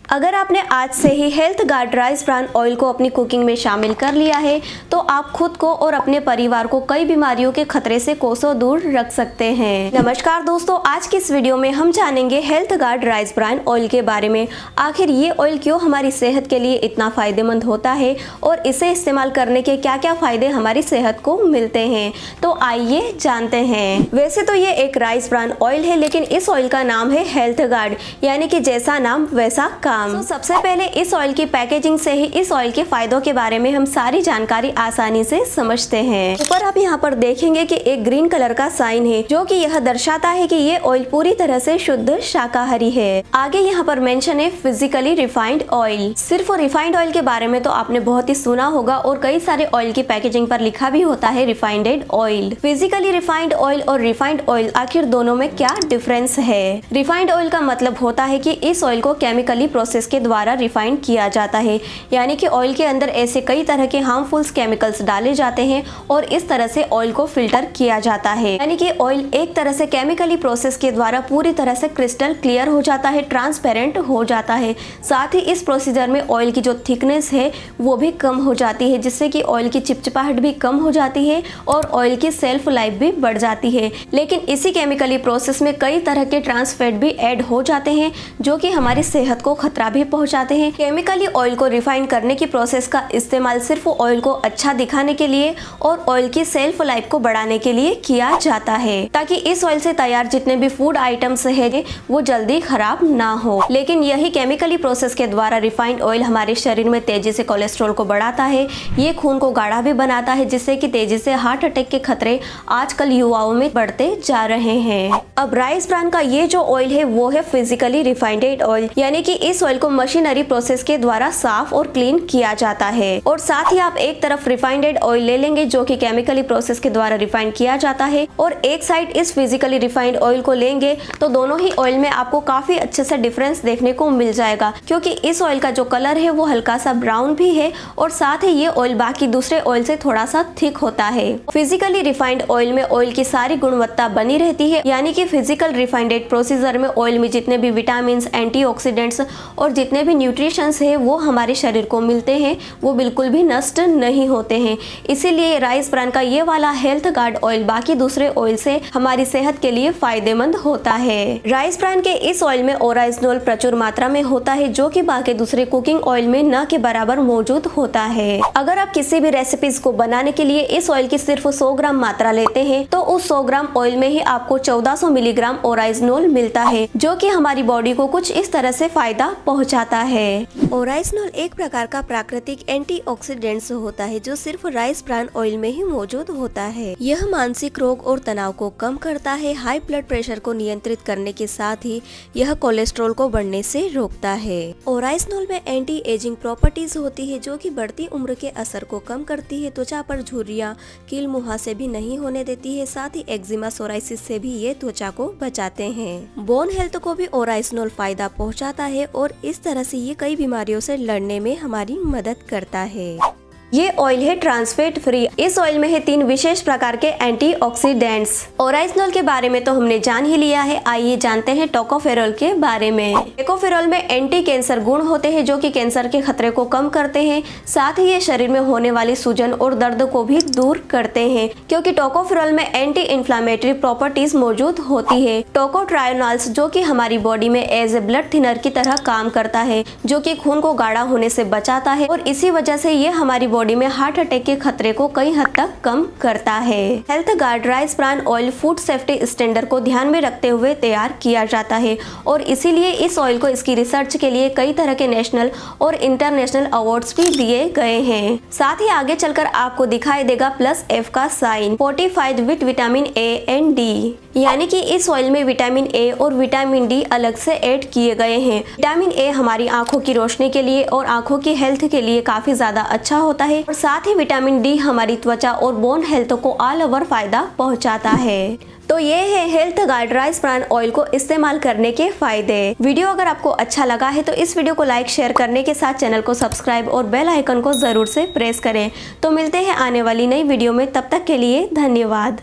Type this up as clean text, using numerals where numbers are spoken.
अगर आपने आज से ही health guard rice bran oil को अपनी कुकिंग में शामिल कर लिया है तो आप खुद को और अपने परिवार को कई बीमारियों के खतरे से कोसों दूर रख सकते हैं। नमस्कार दोस्तों, आज की इस वीडियो में हम जानेंगे health guard rice bran oil के बारे में। आखिर ये ऑयल क्यों हमारी सेहत के लिए इतना फायदेमंद होता है और इसे इस्तेमाल करने के क्या क्या फायदे हमारी सेहत को मिलते हैं, तो आइए जानते हैं। वैसे तो ये एक राइस ब्रान ऑयल है, लेकिन इस ऑयल का नाम है हेल्थ गार्ड, यानी कि जैसा नाम वैसा काम। तो सबसे पहले इस ऑयल की पैकेजिंग से ही इस ऑयल के फायदों के बारे में हम सारी जानकारी आसानी से समझते हैं। ऊपर आप यहाँ पर देखेंगे कि एक ग्रीन कलर का साइन है जो कि यह दर्शाता है कि ये ऑयल पूरी तरह से शुद्ध शाकाहारी है। आगे यहाँ पर मेंशन है फिजिकली रिफाइंड ऑयल। सिर्फ रिफाइंड ऑयल के बारे में तो आपने बहुत ही सुना होगा और कई सारे ऑयल की पैकेजिंग पर लिखा भी होता है refined oil. Physically refined oil और रिफाइंड ऑयल आखिर दोनों में क्या डिफरेंस है? रिफाइंड ऑयल का मतलब होता है कि इस ऑयल को केमिकली प्रोसेस के द्वारा रिफाइंड किया जाता है, यानी कि ऑयल के अंदर ऐसे कई तरह के हार्मफुल केमिकल्स डाले जाते हैं और इस तरह से ऑयल को फिल्टर किया जाता है, यानी कि ऑयल एक तरह से केमिकली प्रोसेस के द्वारा पूरी तरह से क्रिस्टल क्लियर हो जाता है, ट्रांसपेरेंट हो जाता है। साथ ही इस प्रोसीजर में ऑयल की जो थिकनेस है वो भी कम हो जाती है, जिससे कि ऑयल की चिपचिपाहट भी कम हो जाती है और ऑयल की सेल्फ लाइफ भी बढ़ जाती है। लेकिन इसी केमिकली प्रोसेस में कई तरह के ट्रांस फैट भी ऐड हो जाते हैं जो कि हमारी सेहत को खतरा भी पहुंचाते हैं। केमिकली ऑयल को रिफाइन करने की प्रोसेस का इस्तेमाल सिर्फ ऑयल को अच्छा दिखाने के लिए और ऑयल की सेल्फ लाइफ को बढ़ाने के लिए किया जाता है, ताकि इस ऑयल से तैयार जितने भी फूड आइटम्स है वो जल्दी खराब ना हो। लेकिन यही केमिकली प्रोसेस के द्वारा रिफाइंड ऑयल हमारे शरीर में तेजी से कोलेस्ट्रॉल को बढ़ाता है, ये खून को गाढ़ा भी बनाता है, जिससे कि तेजी से हार्ट अटैक के खतरे आजकल युवाओं में बढ़ते जा रहे हैं। अब राइस ब्रान का ये जो ऑयल है वो है फिजिकली रिफाइंड ऑयल, यानी कि इस ऑयल को मशीनरी प्रोसेस के द्वारा साफ और क्लीन किया जाता है। और साथ ही आप एक तरफ रिफाइंड ऑयल ले लेंगे जो कि केमिकली प्रोसेस के द्वारा रिफाइन किया जाता है, और एक साइड इस फिजिकली रिफाइंड ऑयल को लेंगे तो दोनों ही ऑयल में आपको काफी अच्छे से डिफरेंस देखने को मिल जाएगा, क्योंकि इस ऑयल का जो कलर है वो हल्का सा ब्राउन भी है और साथ ही ये ऑयल बाकी दूसरे ऑयल से थोड़ा सा थिक होता है। फिजिकली रिफाइंड ऑयल में ऑयल की सारी गुणवत्ता बनी रहती है, यानी कि फिजिकल रिफाइंड प्रोसीजर में ऑयल में जितने भी विटामिन, एंटीऑक्सीडेंट्स और जितने भी न्यूट्रिशंस है वो हमारे शरीर को मिलते हैं, वो बिल्कुल भी नष्ट नहीं होते हैं। इसीलिए राइस ब्रान का ये वाला हेल्थ गार्ड ऑयल बाकी दूसरे ऑयल से हमारी सेहत के लिए फायदेमंद होता है। राइस ब्रान के इस ऑयल में ओराइजनोल प्रचुर मात्रा में होता है, जो कि बाकी दूसरे कुकिंग ऑयल में न के बराबर मौजूद होता है। अगर आप किसी भी रेसिपीज को बनाने के लिए इस ऑयल की सिर्फ 100 ग्राम मात्रा लेते हैं तो उस 100 ग्राम ऑयल में ही आपको 1400 मिलीग्राम ओराइजनोल मिलता है, जो कि हमारी बॉडी को कुछ इस तरह से फायदा पहुंचाता है। ओराइजनोल एक प्रकार का प्राकृतिक एंटीऑक्सीडेंट्स होता है जो सिर्फ राइस ब्रान ऑयल में ही मौजूद होता है। यह मानसिक रोग और तनाव को कम करता है, हाई ब्लड प्रेशर को नियंत्रित करने के साथ ही यह कोलेस्ट्रॉल को बढ़ने से रोकता है। ओराइजनोल में एंटी एजिंग प्रॉपर्टीज होती है जो कि बढ़ती उम्र के असर को कम करती है, त्वचा पर झुर्रियां, कील मुहासे भी नहीं होने देती है, साथ ही एक्जिमा, सोराइसिस से भी ये त्वचा को बचाते हैं। बोन हेल्थ को भी ओराइजनोल फायदा पहुंचाता है और इस तरह से ये कई बीमारियों से लड़ने में हमारी मदद करता है। ये ऑयल है ट्रांसफैट फ्री। इस ऑयल में है 3 विशेष प्रकार के एंटीऑक्सीडेंट्स। ओराइजनोल के बारे में तो हमने जान ही लिया है, आइए जानते हैं टोकोफेरोल के बारे में। टोकोफेरोल में एंटी कैंसर गुण होते हैं जो कि कैंसर के खतरे को कम करते हैं, साथ ही ये शरीर में होने वाली सूजन और दर्द को भी दूर करते हैं, क्योंकि टोकोफेरोल में एंटी इन्फ्लामेटरी प्रॉपर्टीज मौजूद होती है। टोकोट्रायोनॉल्स जो कि हमारी बॉडी में एज ए ब्लड थिनर की तरह काम करता है, जो कि खून को गाढ़ा होने से बचाता है और इसी वजह से ये हमारी बॉडी में हार्ट अटैक के खतरे को कई हद तक कम करता है। Health guard rice bran oil food safety standard को ध्यान में रखते हुए तैयार किया जाता है और इसीलिए इस ऑयल को इसकी रिसर्च के लिए कई तरह के नेशनल और इंटरनेशनल अवार्ड्स भी दिए गए हैं। साथ ही आगे चलकर आपको दिखाई देगा +F का sign, fortified with vitamin A and D, यानी कि इस ऑयल में विटामिन ए और विटामिन डी अलग से ऐड किए गए हैं। विटामिन ए हमारी आंखों की रोशनी के लिए और आंखों की हेल्थ के लिए काफी ज्यादा अच्छा होता है, और साथ ही विटामिन डी हमारी त्वचा और बोन हेल्थ को ऑल ओवर फायदा पहुंचाता है। तो ये है health guard rice bran oil को इस्तेमाल करने के फायदे। वीडियो अगर आपको अच्छा लगा है तो इस वीडियो को लाइक शेयर करने के साथ चैनल को सब्सक्राइब और बेल आइकन को जरूर से प्रेस करें। तो मिलते हैं आने वाली नई वीडियो में, तब तक के लिए धन्यवाद।